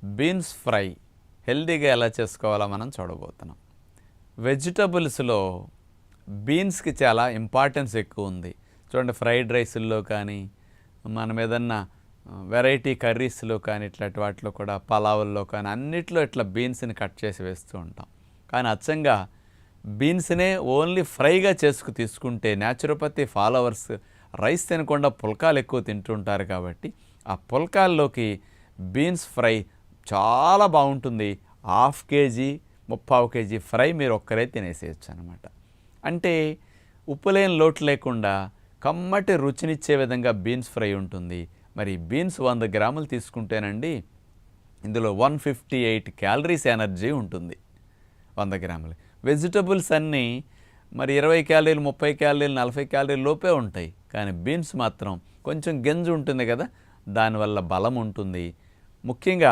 Beans fry హెల్తీగా ఎలా చేసుకోవాలో మనం చూడబోతున్నాం. వెజిటబుల్స్లో బీన్స్కి చాలా ఇంపార్టెన్స్ ఎక్కువ ఉంది. చూడండి, ఫ్రైడ్ రైస్ల్లో కానీ మనం ఏదన్నా వెరైటీ కర్రీస్లో కానీ ఇట్లాంటి వాటిలో కూడా పలావుల్లో కానీ అన్నిట్లో ఇట్లా బీన్స్ని కట్ చేసి వేస్తూ ఉంటాం. కానీ అచ్చంగా బీన్స్నే ఓన్లీ ఫ్రైగా చేసుకు తీసుకుంటే న్యాచురోపతి ఫాలోవర్స్ రైస్ తినకుండా పుల్కాలు ఎక్కువ తింటుంటారు కాబట్టి ఆ పుల్కాల్లోకి బీన్స్ ఫ్రై చాలా బాగుంటుంది. 1/2 కేజీ 3/4 కేజీ ఫ్రై మీరు ఒక్కరే తినేసేయచ్చు అనమాట. అంటే ఉప్పు లేని లోటు లేకుండా కమ్మటి రుచినిచ్చే విధంగా బీన్స్ ఫ్రై ఉంటుంది. మరి బీన్స్ 100 గ్రాములు తీసుకుంటేనండి ఇందులో 158 క్యాలరీస్ ఎనర్జీ ఉంటుంది 100 గ్రాములు. వెజిటబుల్స్ అన్నీ మరి 20 క్యాలరీలు 30 క్యాలరీలు 40 క్యాలరీల లోపే ఉంటాయి. కానీ బీన్స్ మాత్రం కొంచెం గింజ ఉంటుంది కదా, దానివల్ల బలం ఉంటుంది. ముఖ్యంగా